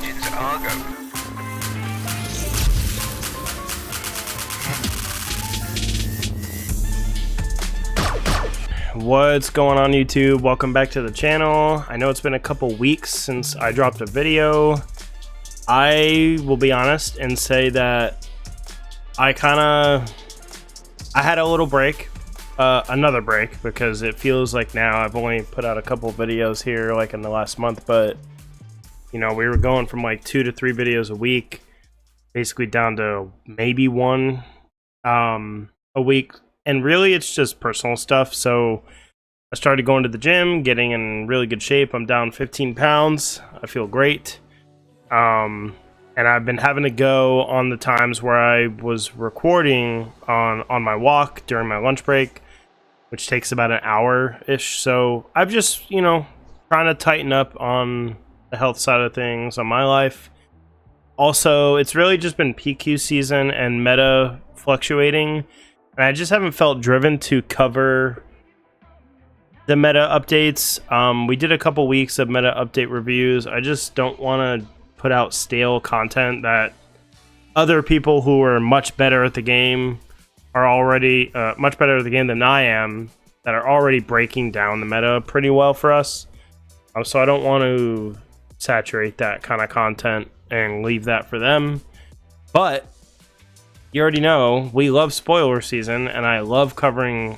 engines are go. What's going on, YouTube? Welcome back to the channel. I know it's been a couple weeks since I dropped a video. I will be honest and say that I had a little break, another break, because it feels like now I've only put out a couple videos here like in the last month, but you know, we were going from like 2 to 3 videos a week, basically down to maybe one a week. And really, it's just personal stuff. So I started going to the gym, getting in really good shape. I'm down 15 pounds. I feel great. And I've been having to go on the times where I was recording on my walk during my lunch break, which takes about an hour-ish. So I've just, you know, trying to tighten up on the health side of things on my life. Also, it's really just been PQ season and meta fluctuating. And I just haven't felt driven to cover the meta updates. We did a couple weeks of meta update reviews. I just don't want to put out stale content that other people who are much better at the game are already much better at the game than I am, that are already breaking down the meta pretty well for us. So I don't want to saturate that kind of content and leave that for them. But you already know, we love spoiler season, and I love covering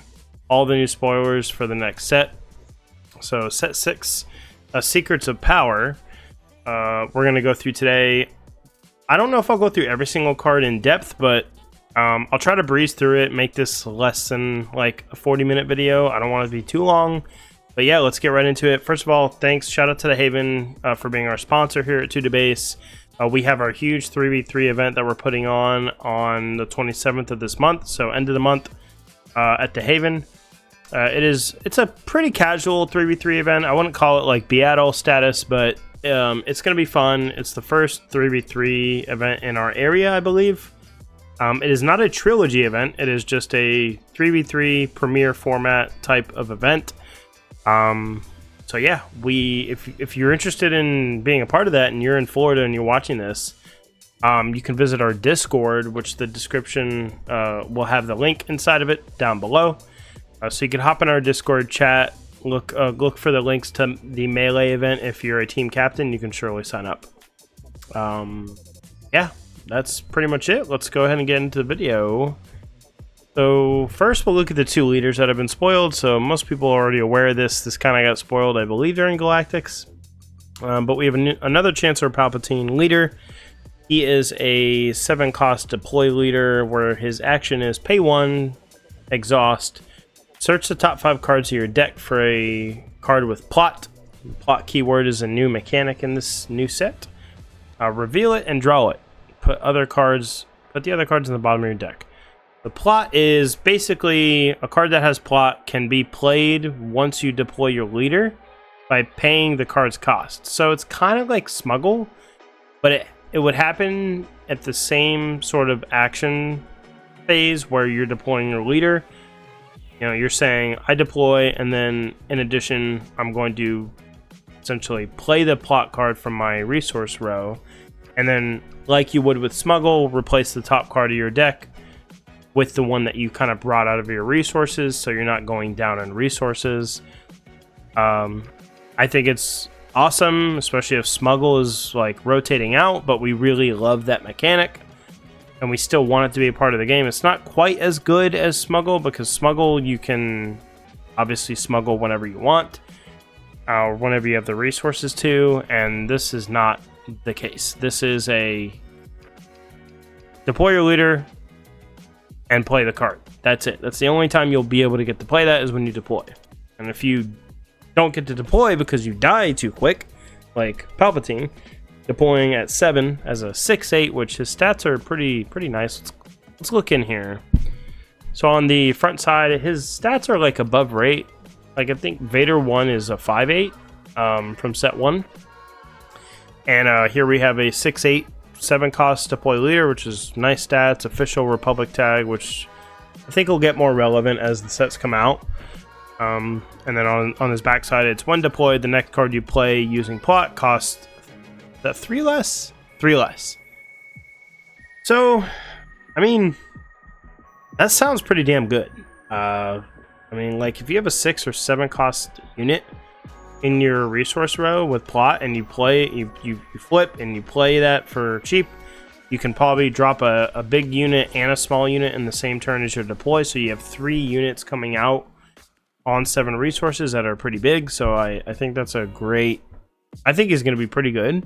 all the new spoilers for the next set. So set 6, Secrets of Power, we're going to go through today. I don't know if I'll go through every single card in depth, but I'll try to breeze through it, make this less than like a 40-minute video. I don't want it to be too long. But yeah, let's get right into it. First of all, thanks. Shout out to the Haven for being our sponsor here at 2Debase. We have our huge 3v3 event that we're putting on the 27th of this month, so end of the month at the Haven. It's a pretty casual 3v3 event. I wouldn't call it like Beatle status, but it's going to be fun. It's the first 3v3 event in our area, I believe. It is not a trilogy event. It is just a 3v3 premiere format type of event. So yeah, if you're interested in being a part of that and you're in Florida and you're watching this, you can visit our Discord, which the description will have the link inside of it down below. So you can hop in our Discord chat, look for the links to the Melee event. If you're a team captain, you can surely sign up. Yeah, that's pretty much it. Let's go ahead and get into the video. So first we'll look at the 2 leaders that have been spoiled. So most people are already aware of this. This kind of got spoiled, I believe, during Galactics. But we have another Chancellor Palpatine leader. He is a 7-cost deploy leader where his action is pay 1, exhaust, search the top 5 cards of your deck for a card with plot. Plot keyword is a new mechanic in this new set. Reveal it and draw it. Put the other cards in the bottom of your deck. The plot is basically a card that has plot can be played once you deploy your leader by paying the card's cost. So it's kind of like Smuggle, but it would happen at the same sort of action phase where you're deploying your leader. You know, you're saying, I deploy, and then in addition, I'm going to essentially play the plot card from my resource row, and then, like you would with Smuggle, replace the top card of your deck with the one that you kind of brought out of your resources, so you're not going down in resources. I think it's awesome, especially if Smuggle is like rotating out, but we really love that mechanic, and we still want it to be a part of the game. It's not quite as good as Smuggle, because Smuggle, you can obviously smuggle whenever you want, or whenever you have the resources to, and this is not the case. This is a deploy your leader and play the card. That's it. That's the only time you'll be able to get to play that, is when you deploy. And if you don't get to deploy because you die too quick, like Palpatine, deploying at 7 as a 6/8, which his stats are pretty nice. Let's look in here. So on the front side, his stats are like above rate. Like I think Vader 1 is a 5/8 from set 1. And here we have a 6/8 7-cost deploy leader, which is nice stats. Official Republic tag, which I think will get more relevant as the sets come out. And then on his backside, it's when deployed, the next card you play using plot costs that 3 less? 3 less. So, I mean, that sounds pretty damn good. I mean, like, if you have a 6 or 7 cost unit in your resource row with plot, and you play, you flip and you play that for cheap, you can probably drop a big unit and a small unit in the same turn as your deploy, so you have 3 units coming out on 7 resources that are pretty big. So I think that's a great... I think he's going to be pretty good.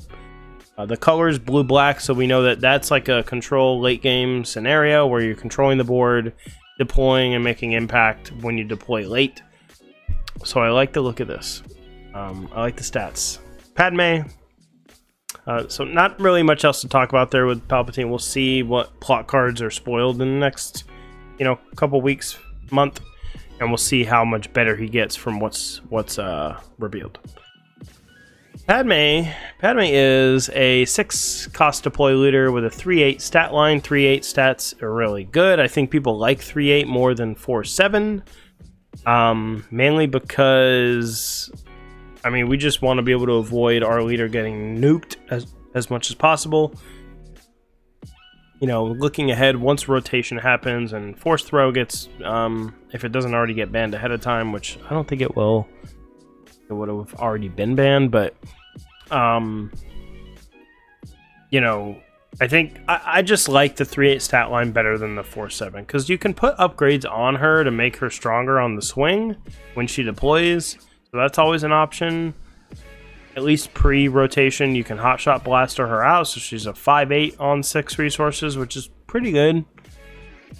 The color is blue-black, so we know that that's like a control late-game scenario where you're controlling the board, deploying, and making impact when you deploy late. So I like the look of this. I like the stats. Padme... so not really much else to talk about there with Palpatine. We'll see what plot cards are spoiled in the next, couple weeks, month, and we'll see how much better he gets from what's revealed. Padme is a 6 cost deploy leader with a 3/8 stat line. 3/8 stats are really good. I think people like 3/8 more than 4/7, mainly because... I mean, we just want to be able to avoid our leader getting nuked as much as possible. Looking ahead, once rotation happens and force throw gets, if it doesn't already get banned ahead of time, which I don't think it will, it would have already been banned, but, I think I just like the 3/8 stat line better than the 4/7, because you can put upgrades on her to make her stronger on the swing when she deploys. So that's always an option. At least pre-rotation, you can hotshot blaster her out, so she's a 5/8 on 6 resources, which is pretty good.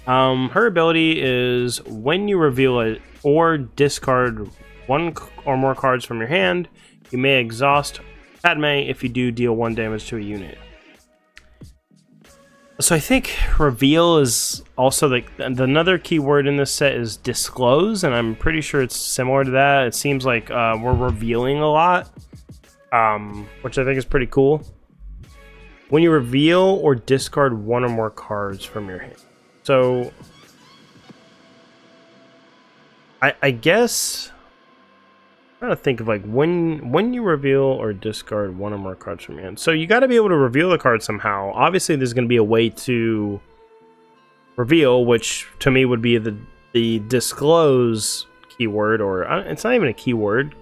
Her ability is when you reveal it or discard 1 or more cards from your hand, you may exhaust Padme if you do deal 1 damage to a unit. So I think reveal is also another key word in this set is disclose, and I'm pretty sure it's similar to that. It seems like we're revealing a lot, which I think is pretty cool. When you reveal or discard 1 or more cards from your hand. So I guess I'm trying to think of like when you reveal or discard 1 or more cards from your hand. So you got to be able to reveal the card somehow. Obviously, there's going to be a way to reveal, which to me would be the disclose keyword, or it's not even a keyword.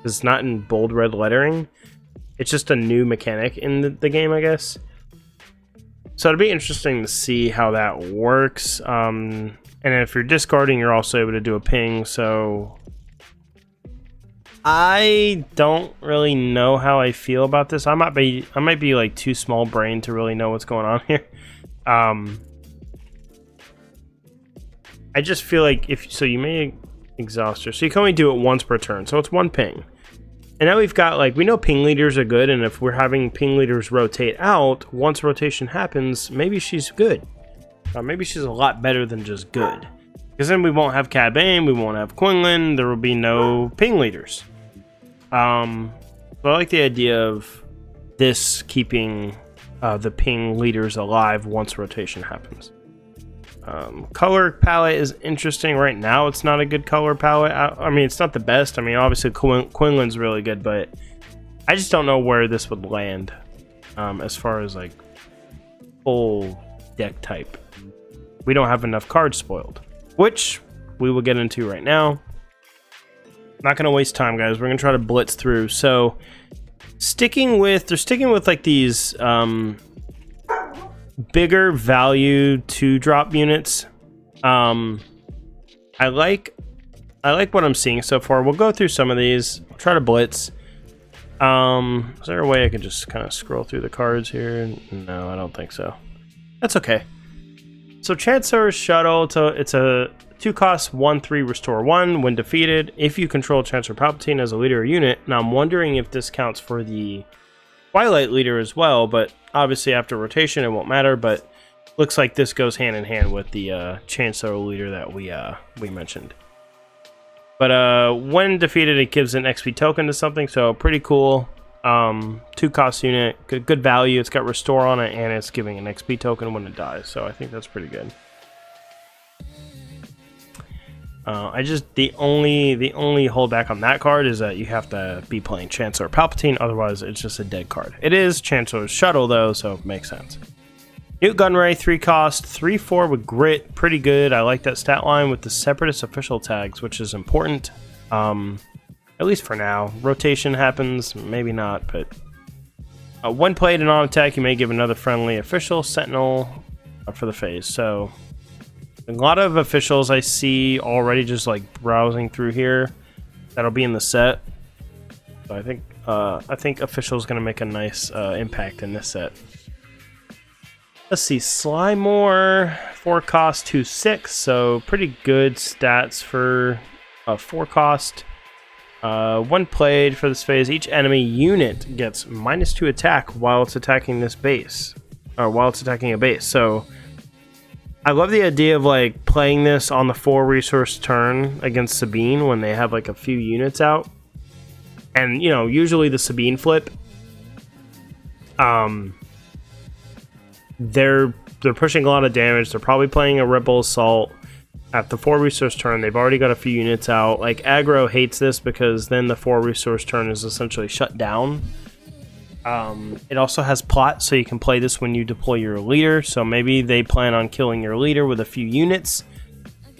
It's not in bold red lettering. It's just a new mechanic in the game, I guess. So it'd be interesting to see how that works. And if you're discarding, you're also able to do a ping. So I don't really know how I feel about this. I might be like too small brain to really know what's going on here. I just feel like you may exhaust her, so you can only do it once per turn, so it's 1 ping. And now we've got we know ping leaders are good, and if we're having ping leaders rotate out, once rotation happens, maybe she's good. Maybe she's a lot better than just good. Because then we won't have Cad Bane, we won't have Quinlan, there will be no ping leaders. So I like the idea of this keeping the ping leaders alive once rotation happens. Color palette is interesting. Right now it's not a good color palette. I mean, it's not the best. I mean, obviously Quinlan's really good, but I just don't know where this would land as far as like full deck type. We don't have enough cards spoiled, which we will get into right now. Not gonna waste time, guys. We're gonna try to blitz through. So they're sticking with like these bigger value 2-drop units. I like what I'm seeing so far. We'll go through some of these. I'll try to blitz. Is there a way I can just kind of scroll through the cards here? No, I don't think so. That's okay. So Chancellor's Shuttle, it's a 2-cost 1/3 restore 1 when defeated if you control Chancellor Palpatine as a leader or unit. Now I'm wondering if this counts for the Twilight leader as well, but obviously after rotation it won't matter, but looks like this goes hand in hand with the Chancellor leader that we mentioned. But when defeated, it gives an XP token to something, so pretty cool. 2-cost unit, good value. It's got restore on it, and it's giving an XP token when it dies, so I think that's pretty good. I just the only holdback on that card is that you have to be playing Chancellor Palpatine, otherwise it's just a dead card. It is Chancellor's Shuttle though, so it makes sense. Newt Gunray, 3 cost, 3/4 with grit, pretty good. I like that stat line with the Separatist official tags, which is important. At least for now. Rotation happens, maybe not, but when played and on attack, you may give another friendly official Sentinel for the phase. So a lot of officials I see already just like browsing through here that'll be in the set. So I think official is going to make a nice impact in this set. Let's see, Slymore, 4 cost, 2/6, so pretty good stats for 4 cost. When played for this phase, each enemy unit gets -2 attack while it's attacking this base, or while it's attacking a base. So I love the idea of like playing this on the 4 resource turn against Sabine when they have like a few units out, and you know, usually the Sabine flip, they're pushing a lot of damage. They're probably playing a Rebel Assault at the 4 resource turn. They've already got a few units out. Like aggro hates this because then the 4 resource turn is essentially shut down. It also has plot, so you can play this when you deploy your leader. So maybe they plan on killing your leader with a few units.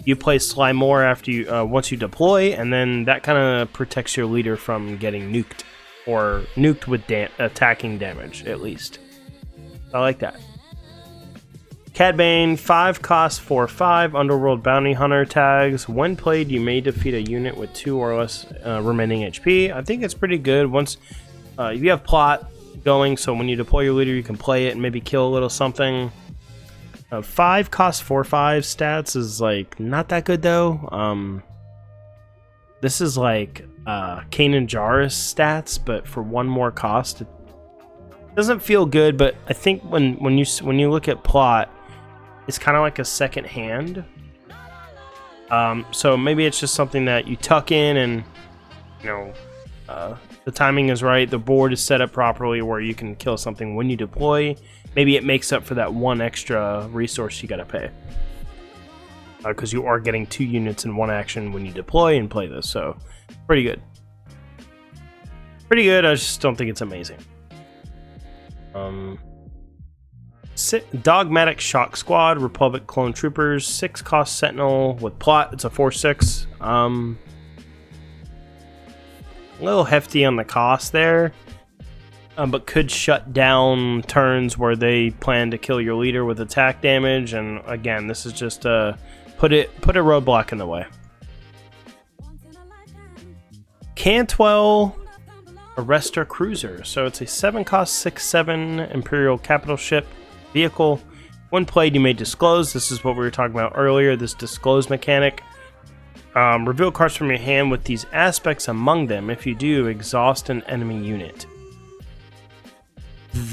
You play Slymore after you once you deploy, and then that kind of protects your leader from getting nuked, or nuked with attacking damage at least. I like that. Cad Bane, 5 cost, 4/5, Underworld Bounty Hunter tags. When played, you may defeat a unit with 2 or less remaining HP. I think it's pretty good. Once you have plot going, so when you deploy your leader, you can play it and maybe kill a little something. 5 cost, 4/5 stats is like not that good though. This is like Kanan Jarrus stats, but for 1 more cost. It doesn't feel good, but I think when you look at plot, it's kind of like a second hand. So maybe it's just something that you tuck in, and you know, the timing is right, the board is set up properly where you can kill something when you deploy. Maybe it makes up for that 1 extra resource you gotta pay, because you are getting 2 units in 1 action when you deploy and play this. So pretty good. I just don't think it's amazing. Dogmatic Shock Squad, Republic Clone Troopers, 6 cost Sentinel with plot. It's a 4/6. A little hefty on the cost there, but could shut down turns where they plan to kill your leader with attack damage. And again, this is just put a roadblock in the way. Cantwell Arrestor Cruiser. So it's a 7 cost, 6/7 Imperial capital ship vehicle. When played, you may disclose. This is what we were talking about earlier, this disclose mechanic. Reveal cards from your hand with these aspects among them. If you do, exhaust an enemy unit.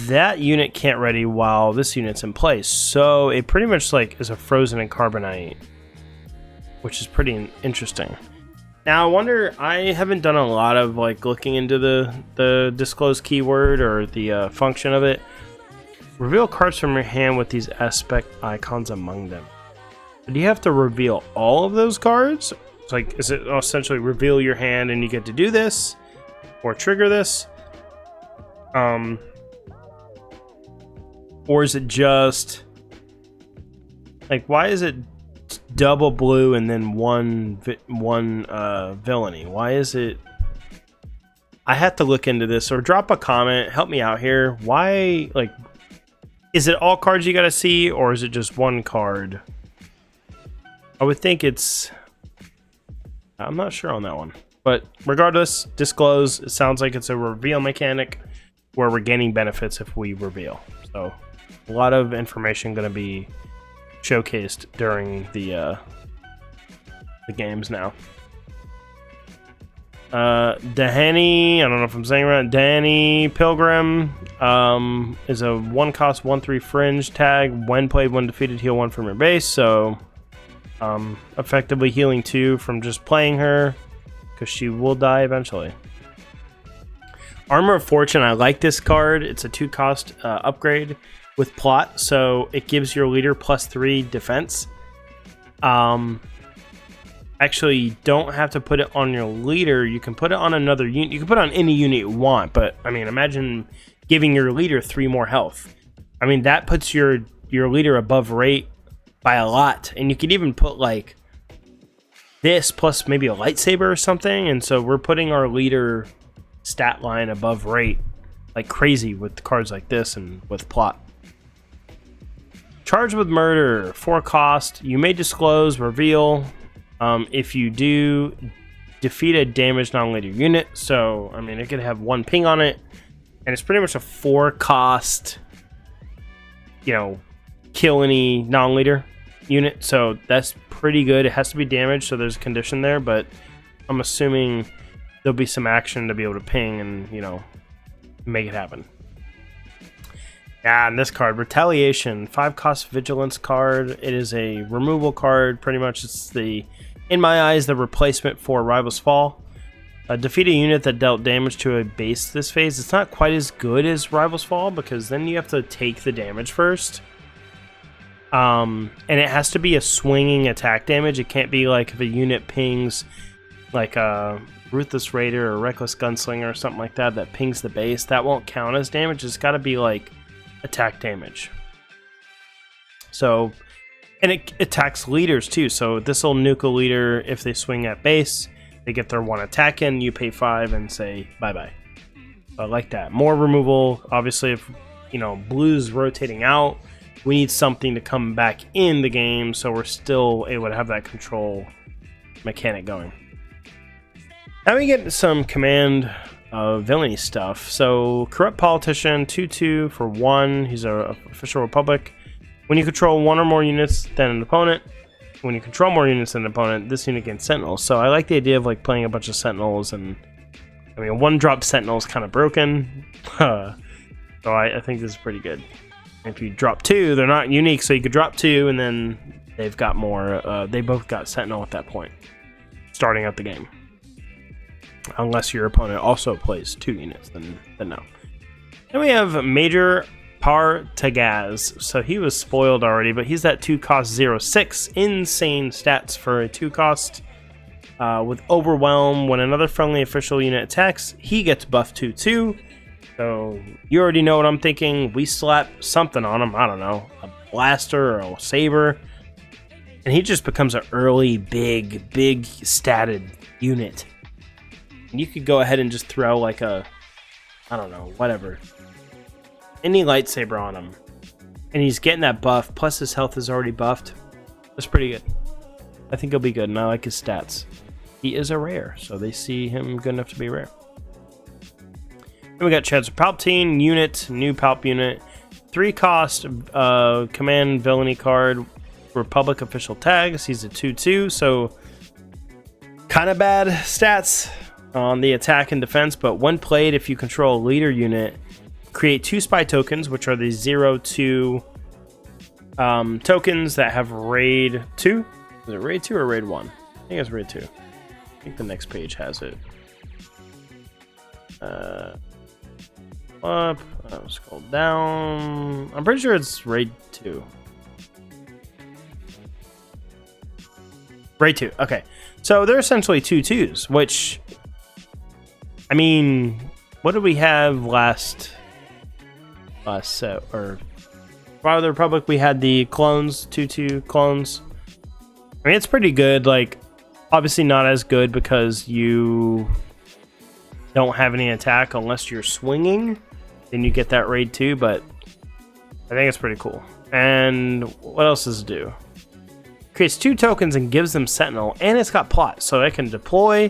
That unit can't ready while this unit's in place, so it pretty much like is a frozen in carbonite, which is pretty interesting. Now I wonder, I haven't done a lot of like looking into the disclose keyword or the function of it. Reveal cards from your hand with these aspect icons among them. Do you have to reveal all of those cards? It's like, is it essentially reveal your hand and you get to do this or trigger this? Or is it just like, why is it double blue and then one villainy? Why is it? I have to look into this, or drop a comment, help me out here. Why, like, is it all cards you gotta see, or is it just 1 card? I would think it's, I'm not sure on that one, but regardless, disclose. It sounds like it's a reveal mechanic where we're gaining benefits if we reveal. So a lot of information going to be showcased during the games now. Dahani, I don't know if I'm saying it right, Dahani Pilgrim is a 1 cost 1/3 fringe tag. When played, when defeated, heal 1 from your base. So effectively healing 2 from just playing her, because she will die eventually. Armor of Fortune, I like this card. It's a 2 cost upgrade with plot, so it gives your leader +3 defense. actually you don't have to put it on your leader. You can put it on another unit. You can put it on any unit you want, but I mean, imagine giving your leader 3 more health. I mean, that puts your leader above rate by a lot. And you could even put like this plus maybe a lightsaber or something. And so we're putting our leader stat line above rate like crazy with cards like this and with plot. Charged with murder, 4 cost. You may disclose, reveal. If you do, defeat a damaged non-leader unit. So, I mean, it could have 1 ping on it. And it's pretty much a 4 cost, you know, kill any non-leader unit. So that's pretty good. It has to be damaged, so there's a condition there. But I'm assuming there'll be some action to be able to ping and, you know, make it happen. Yeah, and this card, Retaliation, 5 cost vigilance card. It is a removal card. Pretty much it's the, in my eyes, the replacement for Rival's Fall. Defeat a unit that dealt damage to a base this phase. It's not quite as good as Rival's Fall because then you have to take the damage first. And it has to be a swinging attack damage. It can't be like if a unit pings like a Ruthless Raider or Reckless Gunslinger or something like that that pings the base. That won't count as damage. It's got to be like attack damage. So, and it attacks leaders too. So this will nuke a leader if they swing at base. They get their 1 attack in, you pay 5 and say bye-bye. I like that. More removal. Obviously, if, you know, blue's rotating out, we need something to come back in the game so we're still able to have that control mechanic going. Now we get some command villainy stuff. So, Corrupt Politician, 2/2 for 1. He's a official republic. When you control 1 or more units than an opponent, when you control more units than an opponent, this unit gains Sentinels. So I like the idea of like playing a bunch of Sentinels, and I mean, 1-drop Sentinel is kind of broken. So I think this is pretty good. If you drop 2, they're not unique, so you could drop 2, and then they've got more. They both got Sentinel at that point, starting out the game. Unless your opponent also plays 2 units, then no. Then we have Major Partagaz. So he was spoiled already, but he's that 2 cost 0/6. Insane stats for a 2 cost. With Overwhelm, when another friendly official unit attacks, he gets buffed 2/2. So you already know what I'm thinking. We slap something on him. I don't know, a blaster or a saber, and he just becomes an early big statted unit. And you could go ahead and just throw like a, I don't know, whatever, any lightsaber on him, and he's getting that buff. Plus his health is already buffed. That's pretty good. I think he'll be good, and I like his stats. He is a rare, so they see him good enough to be rare. Then we got Chancellor Palpatine unit, new Palp unit, 3 cost command villainy card, Republic official tags. He's a 2/2, so kind of bad stats on the attack and defense, but when played, if you control a leader unit, create 2 spy tokens, which are the 0/2 tokens that have raid 2. Is it raid 2 or raid 1? I think it's raid 2. I think the next page has it. Up, scroll down. I'm pretty sure it's raid 2. Raid 2. Okay, so they're essentially 2/2s, which, I mean, what did we have last set? Or Fire of the Republic, we had the clones, 2/2 clones. I mean, it's pretty good. Like, obviously not as good because you don't have any attack unless you're swinging. Then you get that raid 2, but I think it's pretty cool. And what else does it do? Creates 2 tokens and gives them Sentinel, and it's got plot, so it can deploy,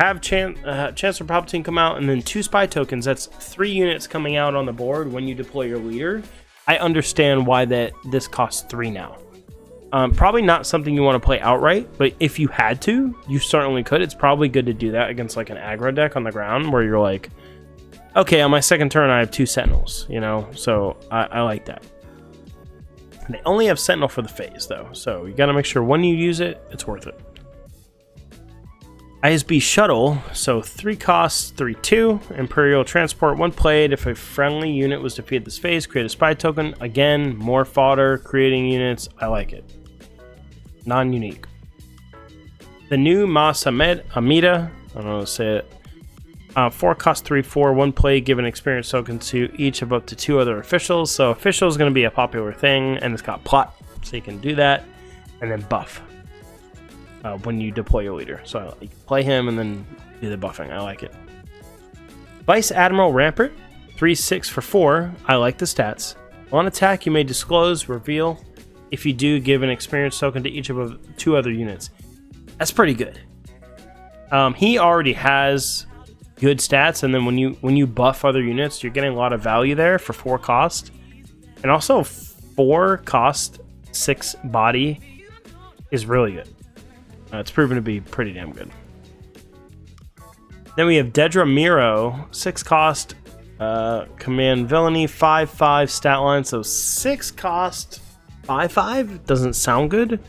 have Chancellor Palpatine come out, and then 2 spy tokens. That's 3 units coming out on the board when you deploy your leader. I understand why this costs 3 now. Probably not something you want to play outright, but if you had to, you certainly could. It's probably good to do that against like an aggro deck on the ground where you're like, okay, on my second turn I have 2 Sentinels, you know, so I like that. They only have Sentinel for the phase though, so you got to make sure when you use it, it's worth it. ISB Shuttle, so 3 costs, 3/2. Imperial Transport, when played, if a friendly unit was defeated this phase, create a spy token. Again, more fodder, creating units. I like it. Non-unique. the new Mas Amida. I don't know how to say it. 4 cost 3/4. 1 play, give an experience token to each of up to 2 other officials. So official is going to be a popular thing, and it's got plot, so you can do that, and then buff when you deploy your leader. So you can play him and then do the buffing. I like it. Vice Admiral Rampart, 3/6 for 4. I like the stats. On attack, you may disclose, reveal. If you do, give an experience token to each of 2 other units. That's pretty good. He already has good stats, and then when you buff other units, you're getting a lot of value there for 4 cost, and also 4 cost 6 body is really good. It's proven to be pretty damn good. Then we have Dedra Miro, 6 cost, command villainy, 5/5 stat line, so 6 cost 5/5 doesn't sound good.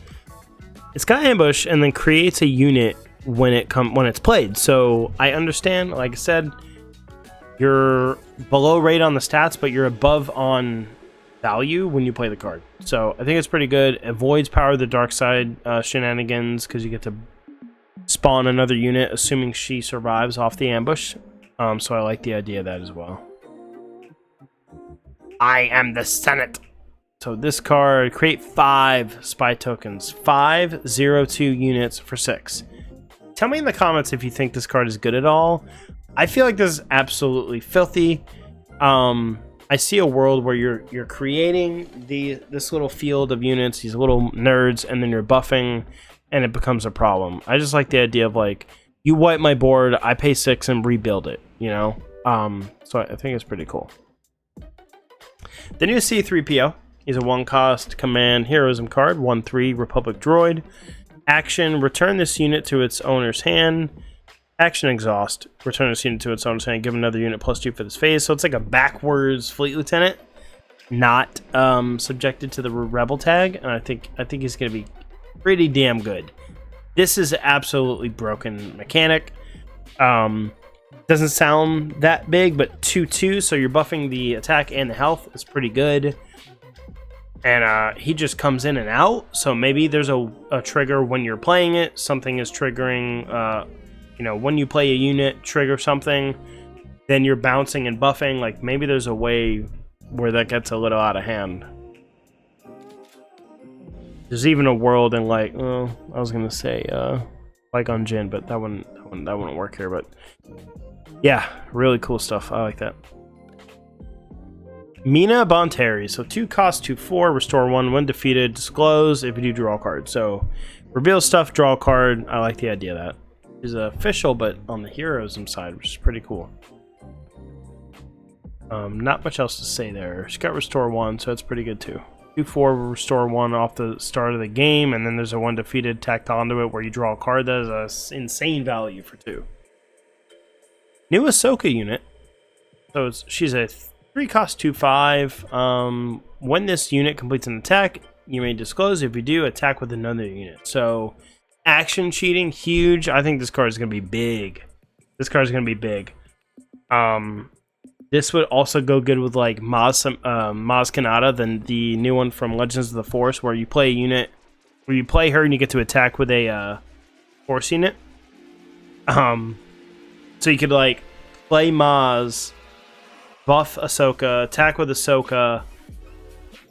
It's got ambush and then creates a unit when it's played. So I understand, like I said, you're below rate on the stats, but you're above on value when you play the card. So I think it's pretty good. Avoids Power of the Dark Side shenanigans because you get to spawn another unit, assuming she survives off the ambush. So I like the idea of that as well. I am the Senate. So this card, create 5 spy tokens, 5/02 units for 6. Tell me in the comments if you think this card is good at all. I feel like this is absolutely filthy. I see a world where you're creating this little field of units, these little nerds, and then you're buffing, and it becomes a problem. I just like the idea of like, you wipe my board, I pay 6 and rebuild it, you know? So I think it's pretty cool. The new C-3PO. He's a 1 cost command heroism card, 1/3 Republic droid. Action, return this unit to its owner's hand. Action exhaust, return this unit to its owner's hand, give another unit +2 for this phase. So it's like a backwards fleet lieutenant, not subjected to the rebel tag, and I think he's gonna be pretty damn good. This is absolutely broken mechanic. Doesn't sound that big, but 2/2, so you're buffing the attack and the health is pretty good. And he just comes in and out, so maybe there's a trigger when you're playing it. Something is triggering, when you play a unit, trigger something, then you're bouncing and buffing. Like, maybe there's a way where that gets a little out of hand. There's even a world in, like, I was gonna say, like on Jin, but that wouldn't work here. But yeah, really cool stuff. I like that. Mina Bonteri, so 2 cost 2/4, restore 1 when defeated, disclose if you do draw a card. So reveal stuff, draw a card. I like the idea of that. Is official, but on the heroism side, which is pretty cool. Not much else to say there. She's got restore 1, so that's pretty good too. 2/4 restore 1 off the start of the game, and then there's a 1 defeated tacked onto it where you draw a card. That is an insane value for 2. New Ahsoka unit. So she's a 3 cost 2/5. When this unit completes an attack, you may disclose. If you do, attack with another unit. So action cheating, huge. I think this card is going to be big. This would also go good with like Maz Kanata, the new one from Legends of the Force, where you play a unit, where you play her and you get to attack with a Force unit. So you could like play Maz, buff Ahsoka, attack with Ahsoka,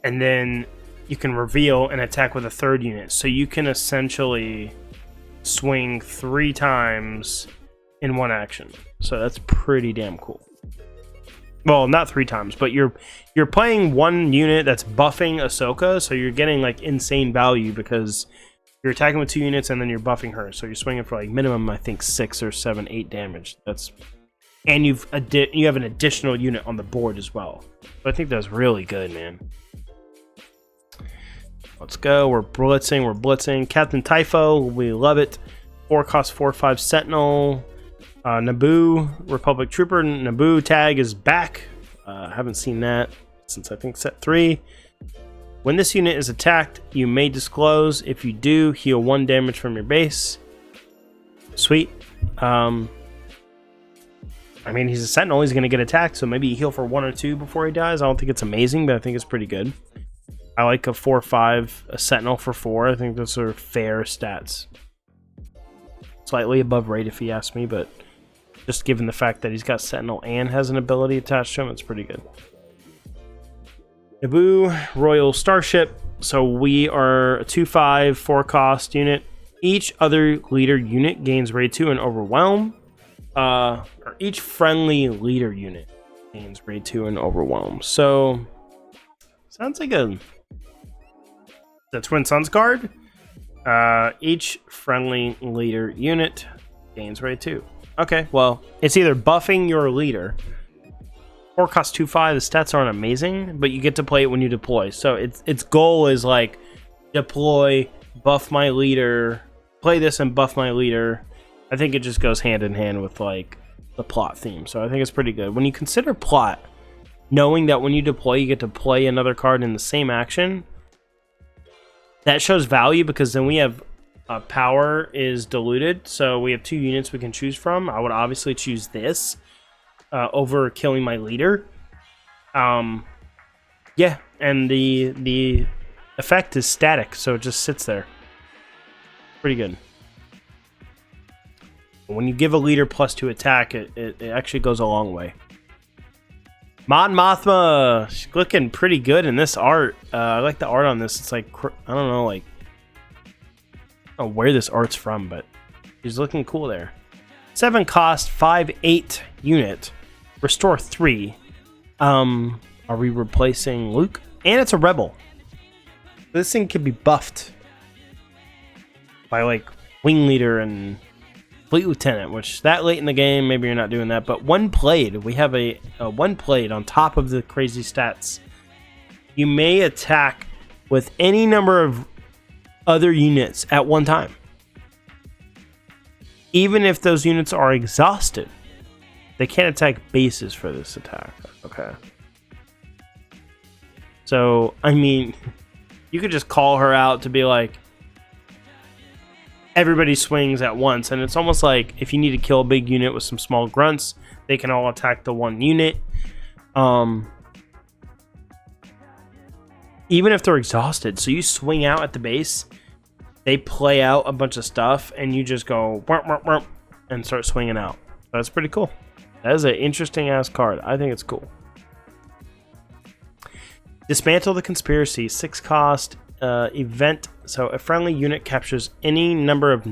and then you can reveal and attack with a 3rd unit. So you can essentially swing 3 times in 1 action. So that's pretty damn cool. Well, not 3 times, but you're playing 1 unit that's buffing Ahsoka, so you're getting like insane value because you're attacking with 2 units and then you're buffing her. So you're swinging for like minimum, I think 6 or 7, 8 damage. And you have an additional unit on the board as well. So I think that's really good, man. Let's go. We're blitzing. Captain Typho, we love it. 4 cost 4/5 Sentinel. Naboo, Republic Trooper. Naboo tag is back. Haven't seen that since I think set 3. When this unit is attacked, you may disclose. If you do, heal 1 damage from your base. Sweet. I mean, he's a Sentinel. He's going to get attacked, so maybe you heal for 1 or 2 before he dies. I don't think it's amazing, but I think it's pretty good. I like a 4/5, a Sentinel for 4. I think those are fair stats. slightly above rate if he asks me, but just given the fact that he's got Sentinel and has an ability attached to him, it's pretty good. Naboo Royal Starship. So we are a 2/5 4-cost unit. Each other leader unit gains raid 2 and Overwhelm. Or each friendly leader unit gains raid 2 and Overwhelm. So sounds like the Twin Suns card. Each friendly leader unit gains raid 2. Okay, well, it's either buffing your leader. 4 cost 2/5. The stats aren't amazing, but you get to play it when you deploy. So its goal is like deploy, buff my leader, play this and buff my leader. I think it just goes hand in hand with like the plot theme. So I think it's pretty good. When you consider plot, knowing that when you deploy, you get to play another card in the same action, that shows value because then we have power is diluted. So we have 2 units we can choose from. I would obviously choose this over killing my leader. Yeah, and the effect is static, so it just sits there. Pretty good. When you give a leader +2 attack, it actually goes a long way. Mon Mothma, she's looking pretty good in this art. I like the art on this. It's like, I don't know, like, I don't know where this art's from, but she's looking cool there. 7 cost, 5/8 unit. Restore 3. Are we replacing Luke? And it's a rebel. This thing could be buffed by like Wing Leader and Fleet Lieutenant, which that late in the game, maybe you're not doing that. But when played, we have a when played on top of the crazy stats. You may attack with any number of other units at one time. Even if those units are exhausted. They can't attack bases for this attack. Okay. So, I mean, you could just call her out to be like, everybody swings at once. And it's almost like if you need to kill a big unit with some small grunts, they can all attack the one unit. Even if they're exhausted. So you swing out at the base, they play out a bunch of stuff, and you just go and start swinging out. That's pretty cool. That is an interesting ass card. I think it's cool. Dismantle the Conspiracy. 6 cost event. So a friendly unit captures any number of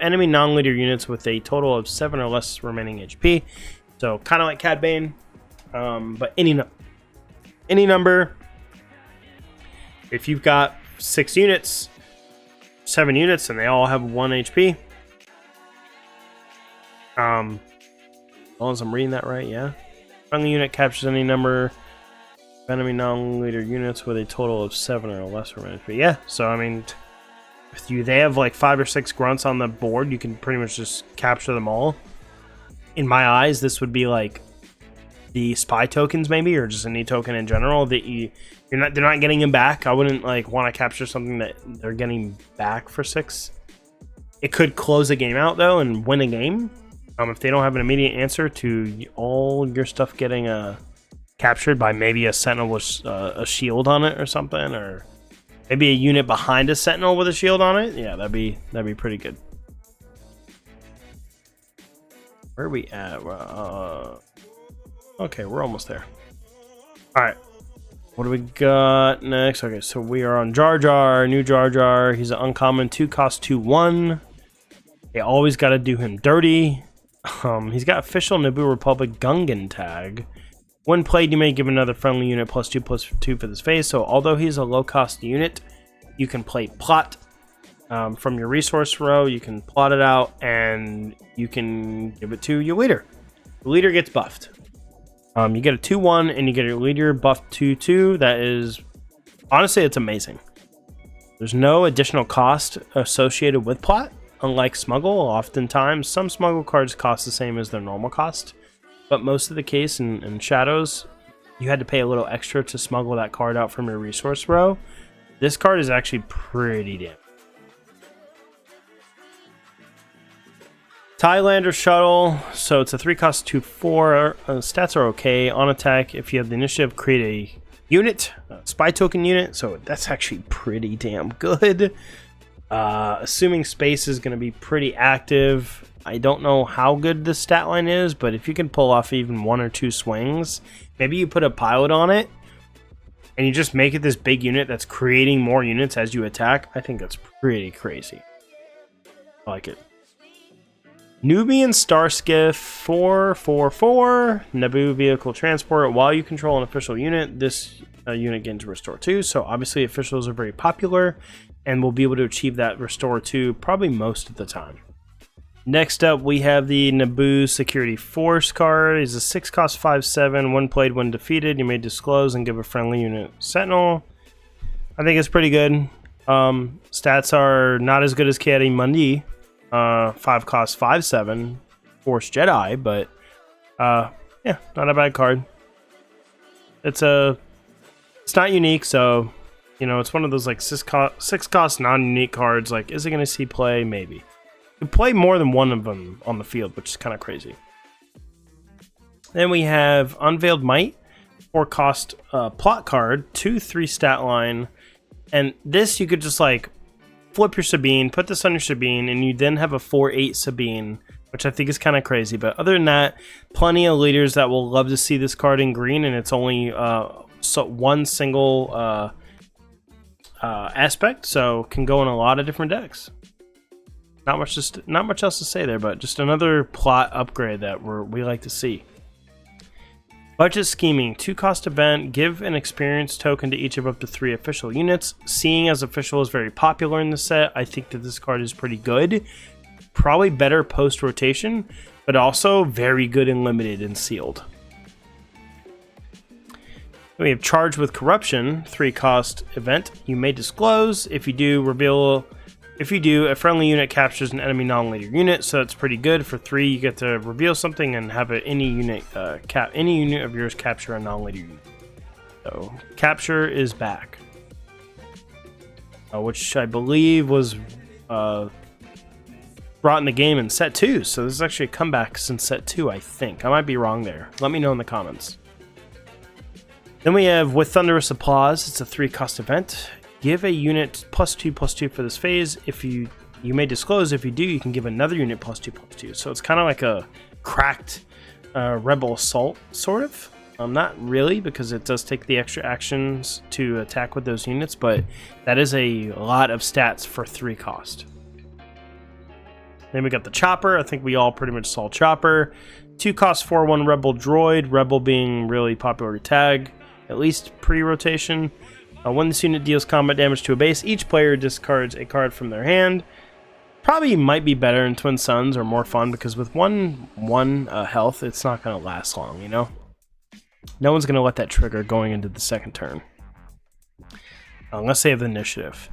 enemy non-leader units with a total of 7 or less remaining HP. So kind of like Cad Bane, but any number. If you've got 6 units, 7 units, and they all have 1 HP. As long as I'm reading that right, yeah. Friendly unit captures any number of enemy non-leader units with a total of 7 or less remaining HP. Yeah, so I mean, if they have like 5 or 6 grunts on the board, you can pretty much just capture them all. In my eyes, this would be like the spy tokens, maybe, or just any token in general that they're not getting them back. I wouldn't like want to capture something that they're getting back for 6. It could close a game out though and win a game. If they don't have an immediate answer to all your stuff getting captured by maybe a Sentinel with a shield on it or something, or maybe a unit behind a Sentinel with a shield on it. Yeah, that'd be pretty good. Where are we at? Okay, we're almost there. All right. What do we got next? Okay, so we are on Jar Jar, new Jar Jar. He's an uncommon 2 cost 2/1. They always got to do him dirty. He's got official Naboo Republic Gungan tag. When played, you may give another friendly unit +2/+2 for this phase. So although he's a low-cost unit, you can play plot from your resource row. You can plot it out, and you can give it to your leader. The leader gets buffed. You get a 2/1, and you get your leader buffed 2/2. That is, honestly, it's amazing. There's no additional cost associated with plot. Unlike Smuggle, oftentimes some Smuggle cards cost the same as their normal cost, but most of the case in Shadows, you had to pay a little extra to smuggle that card out from your resource row. This card is actually pretty damn. Thailander Shuttle, so it's a 3 cost 2/4. Stats are okay. On attack, if you have the initiative, create a unit, a spy token unit, so that's actually pretty damn good. Assuming space is going to be pretty active. I don't know how good the stat line is, but if you can pull off even 1 or 2 swings, maybe you put a pilot on it and you just make it this big unit that's creating more units as you attack. I think that's pretty crazy. I like it. Nubian Starskiff 444 Naboo vehicle transport. While you control an official unit, this unit gains Restore 2. So obviously officials are very popular and will be able to achieve that Restore 2 probably most of the time. Next up, we have the Naboo Security Force card. It's a 6 cost 5/7. When played, when defeated, you may disclose and give a friendly unit Sentinel. I think it's pretty good. Stats are not as good as Ki-Adi-Mundi. 5 cost 5/7 Force Jedi, but yeah, not a bad card. It's not unique, so you know it's one of those like 6 cost non-unique cards. Like, is it going to see play? Maybe. You play more than one of them on the field, which is kind of crazy. Then we have Unveiled Might, 4 cost plot card, 2/3 stat line, and this you could just like flip your Sabine, put this on your Sabine, and you then have a 4/8 Sabine, which I think is kind of crazy. But other than that, plenty of leaders that will love to see this card in green, and it's only one single aspect, so can go in a lot of different decks. Not much else to say there, but just another plot upgrade that we like to see. Budget Scheming, 2 cost event, give an experience token to each of up to 3 official units. Seeing as official is very popular in the set, I think that this card is pretty good. Probably better post rotation, but also very good in limited and sealed. We have Charged with Corruption, 3 cost event. You may disclose. If you do, a friendly unit captures an enemy non-leader unit, so that's pretty good. For 3, you get to reveal something and have any unit of yours capture a non-leader unit. So capture is back, which I believe was brought in the game in set 2. So this is actually a comeback since set 2, I think. I might be wrong there. Let me know in the comments. Then we have With Thunderous Applause. It's a 3 cost event. Give a unit +2/+2 for this phase. If you may disclose. If you do, you can give another unit +2/+2. So it's kind of like a cracked Rebel Assault, sort of. Not really, because it does take the extra actions to attack with those units, but that is a lot of stats for 3 cost. Then we got the Chopper. I think we all pretty much saw Chopper. 2 cost 4/1 Rebel Droid. Rebel being really popular to tag, at least pre-rotation. When this unit deals combat damage to a base, each player discards a card from their hand. Probably might be better in Twin Suns or more fun, because with one health, it's not going to last long, you know? No one's going to let that trigger going into the second turn. Unless they have the initiative.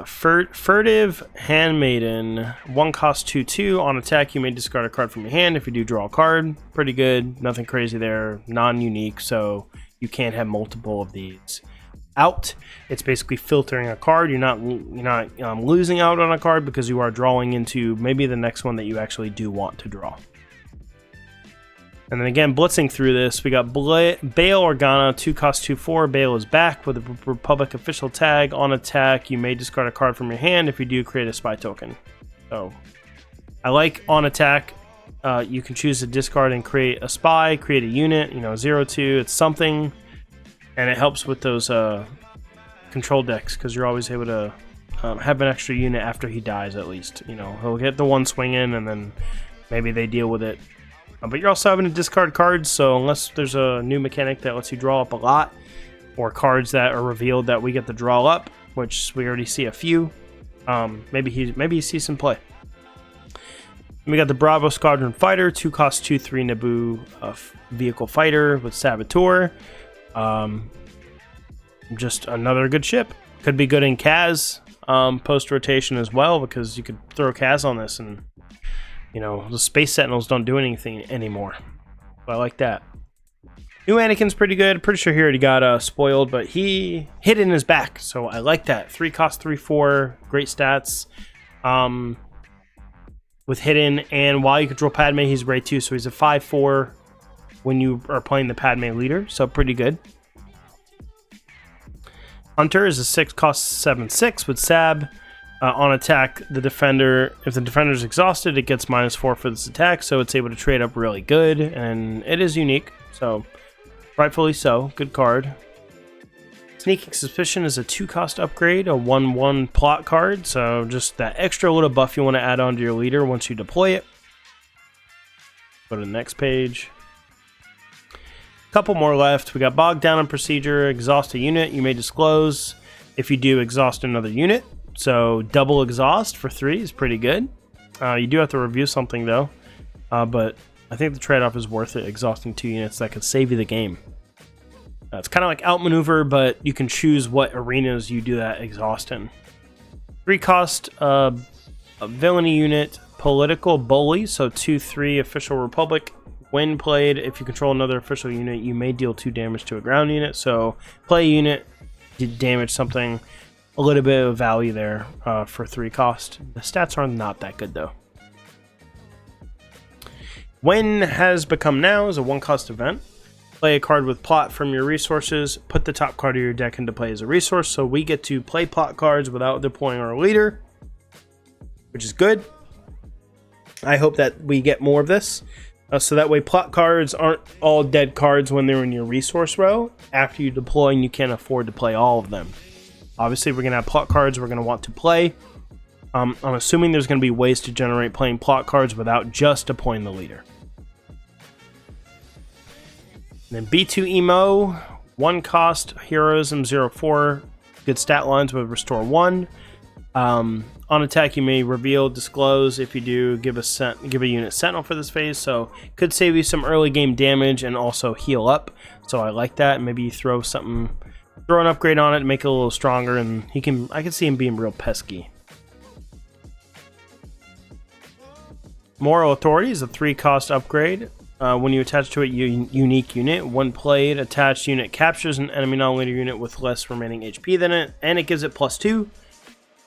Furtive Handmaiden, 1 cost 2/2. On attack, you may discard a card from your hand. If you do, draw a card. Pretty good. Nothing crazy there. Non-unique, so you can't have multiple of these out. It's basically filtering a card. You're not losing out on a card, because you are drawing into maybe the next one that you actually do want to draw. And then again, blitzing through this, we got Bail Organa, 2 cost 2/4. Bail is back with a Republic official tag. On attack, you may discard a card from your hand. If you do, create a spy token. So I like on attack. You can choose to discard and create a spy, create a unit, 0/2. It's something. And it helps with those control decks, because you're always able to have an extra unit after he dies, at least. He'll get the one swing in, and then maybe they deal with it. But you're also having to discard cards, so unless there's a new mechanic that lets you draw up a lot, or cards that are revealed that we get to draw up, which we already see a few, maybe he sees some play. We got the Bravo Squadron Fighter, 2 cost 2/3 Naboo vehicle fighter with Saboteur. Just another good ship. Could be good in Kaz post rotation as well, because you could throw Kaz on this, and the Space Sentinels don't do anything anymore. So I like that. New Anakin's pretty good. Pretty sure he already got spoiled, but he hit in his back, so I like that. 3 cost 3/4, great stats. With hidden, and while you control Padme, he's great too. So he's a 5/4 when you are playing the Padme leader, so pretty good. Hunter is a 6 cost 7/6 with Sab. On attack, the defender, if the defender is exhausted, it gets -4 for this attack, so it's able to trade up really good, and it is unique, so rightfully so. Good card. Sneaking Suspicion is a 2-cost upgrade, a 1/1 plot card, so just that extra little buff you want to add on to your leader once you deploy it. Go to the next page. Couple more left. We got Bogged Down in Procedure. Exhaust a unit you may disclose. If you do, exhaust another unit. So double exhaust for 3 is pretty good. You do have to review something though, but I think the trade-off is worth it. Exhausting 2 units that could save you the game. It's kind of like Outmaneuver, but you can choose what arenas you do that exhaust in. 3-cost a villainy unit, Political Bully, so 2/3 Official Republic. When played, if you control another official unit, you may deal 2 damage to a ground unit. So play a unit, damage something. A little bit of value there for 3-cost. The stats are not that good though. When Has Become Now is a 1-cost event. Play a card with plot from your resources. Put the top card of your deck into play as a resource. So we get to play plot cards without deploying our leader, which is good. I hope that we get more of this. So that way plot cards aren't all dead cards when they're in your resource row. After you deploy, and you can't afford to play all of them. Obviously, we're going to have plot cards we're going to want to play. I'm assuming there's going to be ways to generate playing plot cards without just deploying the leader. And then B2 Emo, 1-cost, Heroism 0/4, good stat lines with Restore 1. On attack, you may reveal, disclose. If you do, give a unit Sentinel for this phase, so could save you some early game damage and also heal up. So I like that. Maybe you throw an upgrade on it, make it a little stronger, and I can see him being real pesky. Moral Authority is a 3-cost upgrade. When you attach to it unique unit, when played, attached unit captures an enemy non-leader unit with less remaining HP than it, and it gives it +2.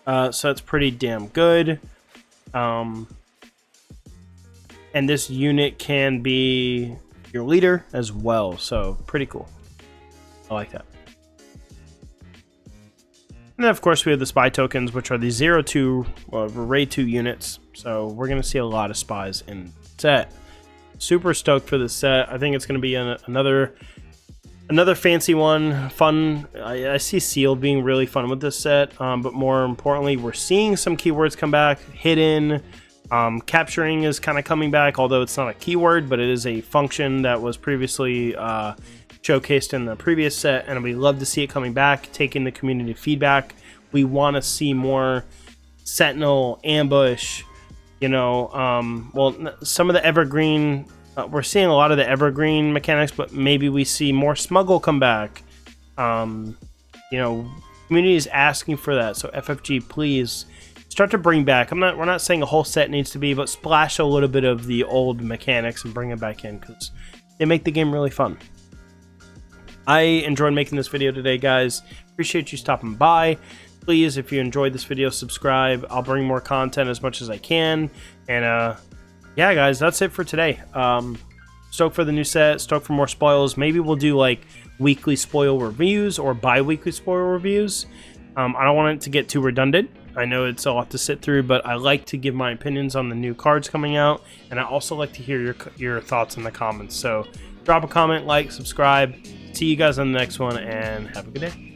So it's pretty damn good. And this unit can be your leader as well, so pretty cool. I like that. And then of course we have the spy tokens, which are the 0/2 Raid 2 units. So we're going to see a lot of spies in the set. Super stoked for this set. I think it's going to be another fancy one. Fun. I see Seal being really fun with this set, but more importantly, we're seeing some keywords come back. Hidden, capturing is kind of coming back, although it's not a keyword, but it is a function that was previously showcased in the previous set, and we love to see it coming back, taking the community feedback. We want to see more Sentinel, Ambush, well, some of the Evergreen, we're seeing a lot of the Evergreen mechanics, but maybe we see more Smuggle come back. Community is asking for that, so FFG, please start to bring back. We're not saying a whole set needs to be, but splash a little bit of the old mechanics and bring it back in, because they make the game really fun. I enjoyed making this video today, guys. Appreciate you stopping by. Please, if you enjoyed this video, subscribe. I'll bring more content as much as I can. And yeah, guys, that's it for today. Stoked for the new set, stoked for more spoils. Maybe we'll do like weekly spoil reviews or bi-weekly spoil reviews. I don't want it to get too redundant. I know it's a lot to sit through, but I like to give my opinions on the new cards coming out, and I also like to hear your thoughts in the comments. So drop a comment, like, subscribe. See you guys on the next one, and have a good day.